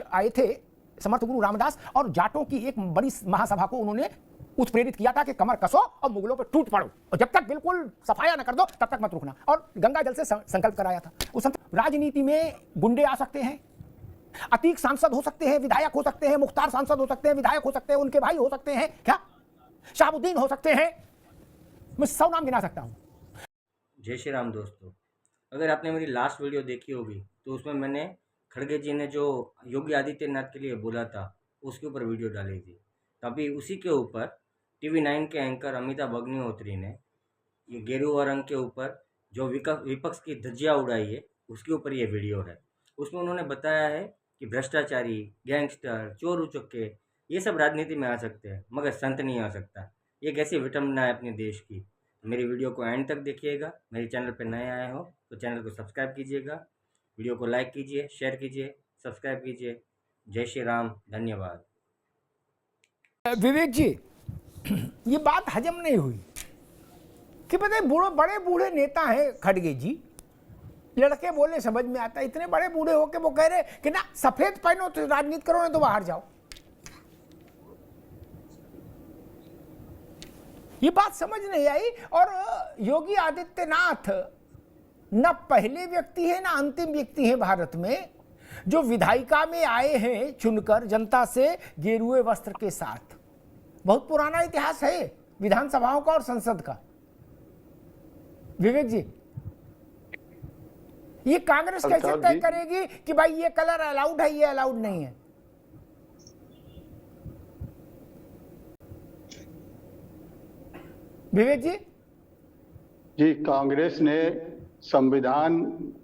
आए थे समर्थ गुरु रामदास और जाटों की एक बड़ी महासभा को उन्होंने उत्प्रेरित किया था कि कमर कसो और मुगलों पर टूट पड़ो और जब तक बिल्कुल सफाया न कर दो तब तक मत रुकना, और गंगा जल से संकल्प कराया था। उस राजनीति में गुंडे आ सकते हैं, अतीक सांसद हो सकते हैं, विधायक हो सकते हैं, मुख्तार सांसद हो सकते हैं, विधायक हो सकते हैं, उनके भाई हो सकते हैं, क्या शाहबुद्दीन हो सकते हैं, मैं 100 नाम गिना सकता हूं। जय श्री राम दोस्तों, अगर आपने मेरी लास्ट वीडियो देखी होगी तो उसमें मैंने खड़गे जी ने जो योगी आदित्यनाथ के लिए बोला था उसके ऊपर वीडियो डाली थी। तभी उसी के ऊपर TV9 के एंकर अमिताभ अग्निहोत्री ने ये गेरुआ रंग के ऊपर जो विपक्ष की धज्जियाँ उड़ाई है उसके ऊपर ये वीडियो है। उसमें उन्होंने बताया है कि भ्रष्टाचारी, गैंगस्टर, चोर उचक्के ये सब राजनीति में आ सकते हैं मगर संत नहीं आ सकता। ये कैसी विटंबना है अपने देश की। मेरी वीडियो को एंड तक देखिएगा। मेरे चैनल पर नए आए हो तो चैनल को सब्सक्राइब कीजिएगा, वीडियो को लाइक कीजिए, शेयर कीजिए, सब्सक्राइब कीजिए। जय श्री राम, धन्यवाद। विवेक जी, ये बात हजम नहीं हुई कि पता है बड़े बूढ़े नेता हैं खड़गे जी, लड़के बोले समझ में आता है, इतने बड़े बूढ़े होके वो कह रहे कि ना सफेद पहनो तो राजनीति करो नहीं तो बाहर जाओ। ये बात समझ नहीं आई। और योगी आदित्यनाथ न पहले व्यक्ति है ना अंतिम व्यक्ति है भारत में जो विधायिका में आए हैं चुनकर जनता से गेरुए वस्त्र के साथ। बहुत पुराना इतिहास है विधानसभाओं का और संसद का। विवेक जी, ये कांग्रेस कैसे तय करेगी कि भाई ये कलर अलाउड है, ये अलाउड नहीं है? विवेक जी, जी कांग्रेस ने संविधान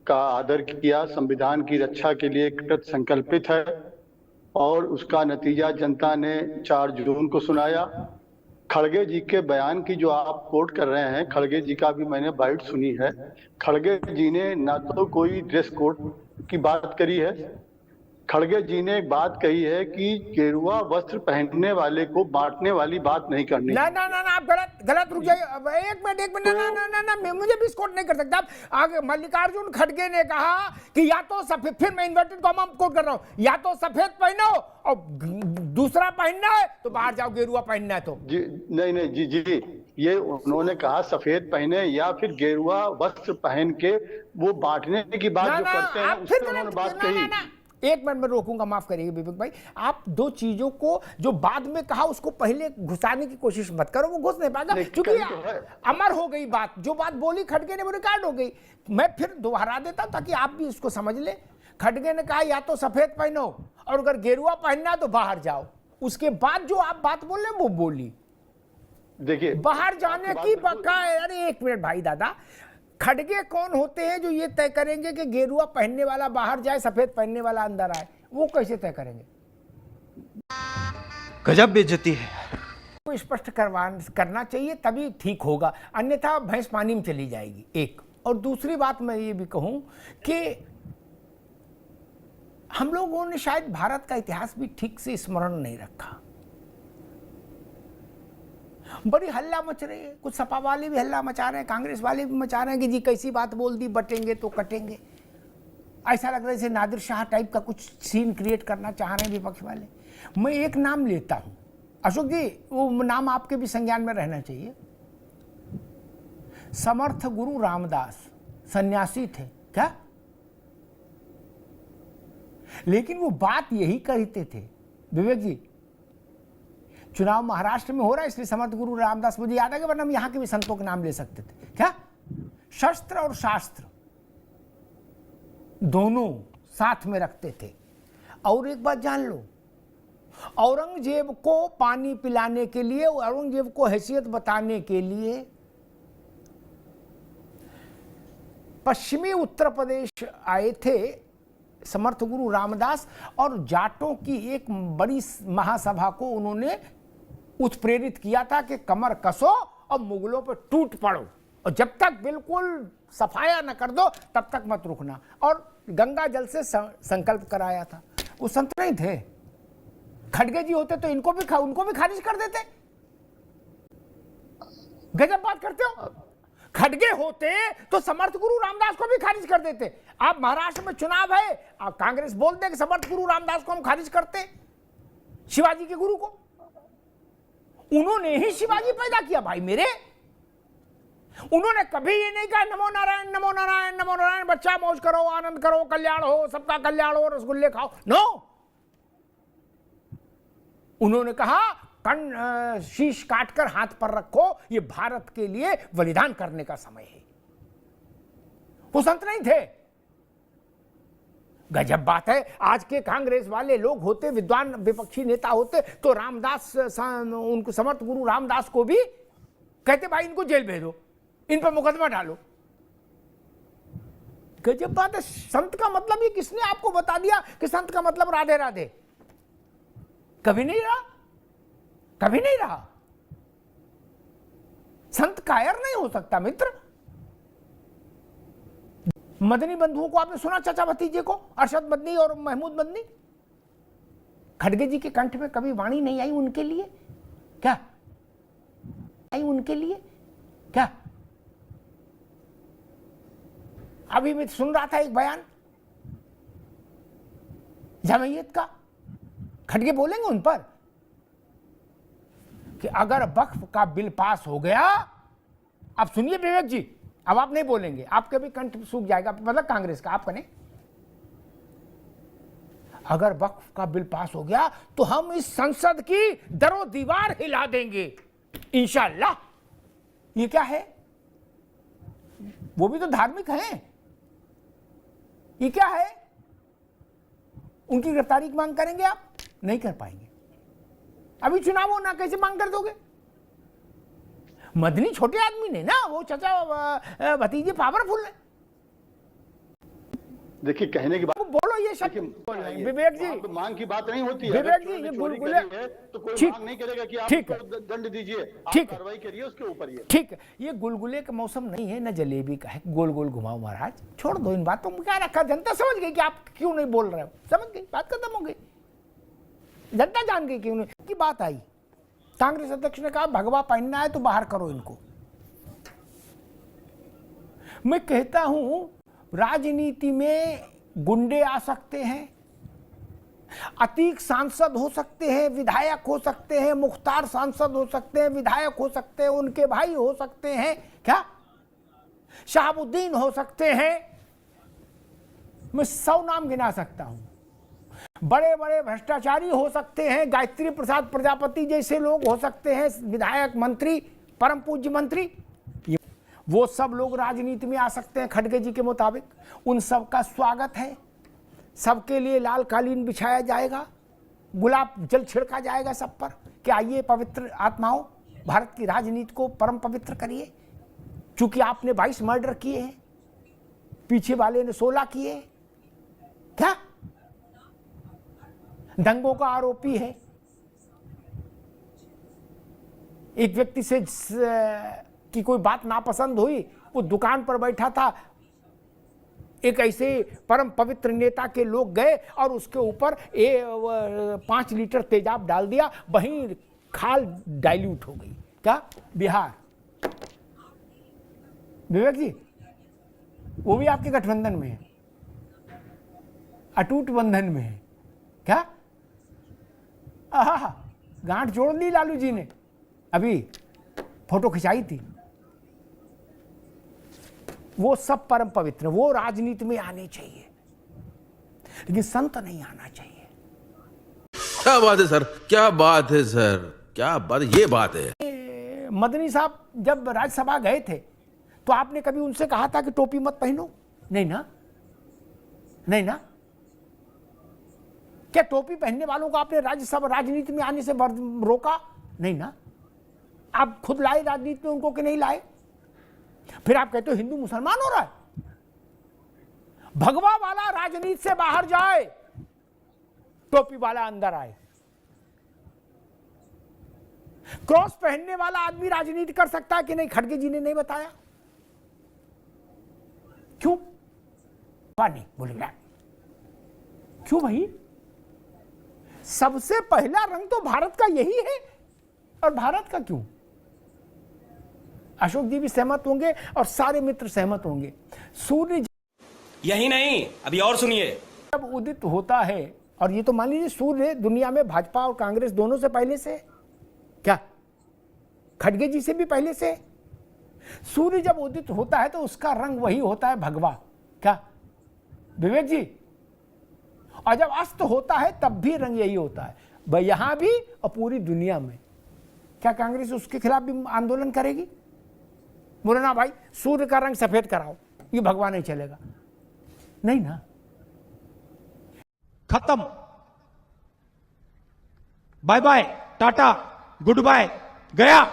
का आदर किया, संविधान की रक्षा के लिए कृत संकल्पित है और उसका नतीजा जनता ने 4 जून को सुनाया। खड़गे जी के बयान की जो आप कोट कर रहे हैं, खड़गे जी का भी मैंने बाइट सुनी है। खड़गे जी ने ना तो कोई ड्रेस कोड की बात करी है, खड़गे जी ने एक बात कही है कि गेरुआ वस्त्र पहनने वाले को बांटने वाली बात नहीं करनी। ना ना ना ना आप गलत रुक जाइए। एक मिनट ना ना ना ना मैं मुझे भी कोट नहीं कर सकता। आगे मल्लिकार्जुन खड़गे ने कहा कि या तो सफेद, फिर मैं इन्वर्टेड कॉमा कोट कर रहा हूं, या तो सफेद पहनो और दूसरा पहनना है तो बाहर जाओ, गेरुआ पहनना है तो। जी नहीं जी जी, ये उन्होंने कहा सफेद पहने या फिर गेरुआ वस्त्र पहन के वो बांटने की बात जो करते हैं उस पर उन्होंने बात कही। एक मिनट में रोकूंगा, माफ करिए विवेक भाई। आप दो चीजों को जो बाद में कहा उसको पहले घुसाने की कोशिश मत करो, वो घुस नहीं पाएगा क्योंकि अमर हो गई बात। जो बात बोली खड़गे ने वो रिकॉर्ड हो गई। मैं फिर दोहरा देता हूं ताकि आप भी उसको समझ ले। खड़गे ने कहा या तो सफेद पहनो और अगर गेरुआ पहनना तो बाहर जाओ। उसके बाद जो आप बात बोल रहे वो बोली, देखिए बाहर जाने की पक्का है। अरे एक मिनट भाई दादा, खड़गे कौन होते हैं जो ये तय करेंगे कि गेरुआ पहनने वाला बाहर जाए, सफेद पहनने वाला अंदर आए? वो कैसे तय करेंगे? गजब बेइज्जती है। तो स्पष्ट करना चाहिए तभी ठीक होगा, अन्यथा भैंस पानी में चली जाएगी। एक और दूसरी बात मैं ये भी कहूं कि हम लोगों ने शायद भारत का इतिहास भी ठीक से स्मरण नहीं रखा। बड़ी हल्ला मच रही है, कुछ सपा वाले भी हल्ला मचा रहे हैं, कांग्रेस वाले भी मचा रहे हैं कि जी कैसी बात बोल दी, बटेंगे तो कटेंगे। ऐसा लग रहा है जैसे नादिर शाह टाइप का कुछ सीन क्रिएट करना चाह रहे हैं विपक्ष वाले। मैं एक नाम लेता हूं अशोक जी, वो नाम आपके भी संज्ञान में रहना चाहिए। समर्थ गुरु रामदास सन्यासी थे क्या? लेकिन वो बात यही कहते थे विवेक जी। चुनाव महाराष्ट्र में हो रहा है इसलिए समर्थ गुरु रामदास मुझे याद आ गया, वरना हम यहां के भी संतों के नाम ले सकते थे। क्या शस्त्र और शास्त्र दोनों साथ में रखते थे। और एक बात जान लो, औरंगजेब को पानी पिलाने के लिए, औरंगजेब को हैसियत बताने के लिए पश्चिमी उत्तर प्रदेश आए थे समर्थ गुरु रामदास और जाटों की एक बड़ी महासभा को उन्होंने उत्प्रेरित किया था कि कमर कसो और मुगलों पर टूट पड़ो और जब तक बिल्कुल सफाया न कर दो तब तक मत रुकना। और गंगा जल से संकल्प कराया था। वो संत नहीं थे। खड़गे जी होते तो उनको भी खारिज कर देते। गजब बात करते हो। खड़गे होते तो समर्थ गुरु रामदास को भी खारिज कर देते। आप महाराष्ट्र में चुनाव है, आप कांग्रेस बोलते कि समर्थ गुरु रामदास को हम खारिज करते, शिवाजी के गुरु को। उन्होंने ही शिवाजी पैदा किया भाई मेरे। उन्होंने कभी ये नहीं कहा नमो नारायण नमो नारायण नमो नारायण, बच्चा मौज करो, आनंद करो, कल्याण हो, सबका कल्याण हो, रसगुल्ले खाओ। नो, उन्होंने कहा शीश काटकर हाथ पर रखो, ये भारत के लिए बलिदान करने का समय है। वो संत नहीं थे। गजब बात है, आज के कांग्रेस वाले लोग होते, विद्वान विपक्षी नेता होते, तो रामदास उनको समर्थ गुरु रामदास को भी कहते भाई इनको जेल भेजो, इन पर मुकदमा डालो। गजब बात है। संत का मतलब ये किसने आपको बता दिया कि संत का मतलब राधे राधे? कभी नहीं रहा, कभी नहीं रहा। संत कायर नहीं हो सकता मित्र। मदनी बंधुओं को आपने सुना, चाचा भतीजे को, अरशद मदनी और महमूद मदनी? खड़गे जी के कंठ में कभी वाणी नहीं आई उनके लिए क्या? आई उनके लिए क्या? अभी मैं सुन रहा था एक बयान जमैयत का, खड़गे बोलेंगे उन पर कि अगर वक्फ का बिल पास हो गया, अब सुनिए विवेक जी, अब आप नहीं बोलेंगे, आपके भी कंठ सूख जाएगा, मतलब कांग्रेस का, आपका नहीं। अगर वक्फ का बिल पास हो गया तो हम इस संसद की दरो दीवार हिला देंगे इंशाअल्लाह। ये क्या है? वो भी तो धार्मिक हैं। ये क्या है? उनकी गिरफ्तारी की मांग करेंगे आप? नहीं कर पाएंगे। अभी चुनाव हो ना, कैसे मांग कर दोगे? मदनी छोटे आदमी ने ना, वो चाचा भतीजे पावरफुल है। देखिए कहने की बात, बोलो ये शब्द विवेक जी, तो मांग की बात नहीं होती है। विवेक जी, ये गुलगुले तो कोई ठीक, मांग नहीं करेगा कि आप ठीक है, दंड दीजिए, आप ठीक है, कार्रवाई करिए उसके ऊपर। ये ठीक है, ये गुलगुले का मौसम नहीं है, न जलेबी का है। गोल गोल घुमाओ महाराज, छोड़ दो इन बातों में क्या रखा। जनता समझ गई कि आप क्यों नहीं बोल रहे हो, समझ गई, बात खत्म हो गई। जनता जान गई क्यों नहीं की बात आई। कांग्रेस अध्यक्ष ने कहा भगवा पहनना है तो बाहर करो इनको। मैं कहता हूं राजनीति में गुंडे आ सकते हैं, अतीक सांसद हो सकते हैं, विधायक हो सकते हैं, मुख्तार सांसद हो सकते हैं, विधायक हो सकते हैं, उनके भाई हो सकते हैं, क्या शहाबुद्दीन हो सकते हैं, मैं 100 नाम गिना सकता हूं। बड़े बड़े भ्रष्टाचारी हो सकते हैं, गायत्री प्रसाद प्रजापति जैसे लोग हो सकते हैं, विधायक, मंत्री, परम पूज्य मंत्री, वो सब लोग राजनीति में आ सकते हैं खड़गे जी के मुताबिक। उन सब का स्वागत है, सबके लिए लाल कालीन बिछाया जाएगा, गुलाब जल छिड़का जाएगा सब पर कि आइए पवित्र आत्माओं, भारत की राजनीति को परम पवित्र करिए। चूंकि आपने 22 मर्डर किए हैं, पीछे वाले ने 16 किए, क्या दंगों का आरोपी है। एक व्यक्ति से की कोई बात नापसंद हुई, वो दुकान पर बैठा था, एक ऐसे परम पवित्र नेता के लोग गए और उसके ऊपर 5 लीटर तेजाब डाल दिया, वहीं खाल डाइल्यूट हो गई। क्या बिहार? विवेक जी, वो भी आपके गठबंधन में है, अटूट बंधन में है, क्या गांठ जोड़ ली लालू जी ने, अभी फोटो खिंचाई थी। वो सब परम पवित्र, वो राजनीति में आने चाहिए, लेकिन संत नहीं आना चाहिए। क्या बात है सर, क्या बात है सर, क्या बात, ये बात है। मदनी साहब जब राज्यसभा गए थे तो आपने कभी उनसे कहा था कि टोपी मत पहनो? नहीं ना, नहीं ना। क्या टोपी पहनने वालों को आपने राज्यसभा राजनीति में आने से रोका? नहीं ना। आप खुद लाए राजनीति में उनको कि नहीं लाए? फिर आप कहते हो हिंदू मुसलमान हो रहा है। भगवा वाला राजनीति से बाहर जाए, टोपी वाला अंदर आए। क्रॉस पहनने वाला आदमी राजनीति कर सकता है कि नहीं? खड़गे जी ने नहीं बताया। क्यों? नहीं बोले क्यों भाई? सबसे पहला रंग तो भारत का यही है, और भारत का क्यों? अशोक जी भी सहमत होंगे और सारे मित्र सहमत होंगे। सूर्य यही नहीं, अभी और सुनिए। जब उदित होता है, और ये तो मान लीजिए सूर्य दुनिया में भाजपा और कांग्रेस दोनों से पहले से, क्या खड़गे जी से भी पहले से। सूर्य जब उदित होता है तो उसका रंग वही होता है भगवा, क्या विवेक जी? और जब अस्त होता है तब भी रंग यही होता है, भाई यहां भी और पूरी दुनिया में। क्या कांग्रेस उसके खिलाफ भी आंदोलन करेगी? बोले ना भाई सूर्य का रंग सफेद कराओ, ये भगवा नहीं चलेगा, नहीं ना। खत्म, bye bye, tata, goodbye, गया।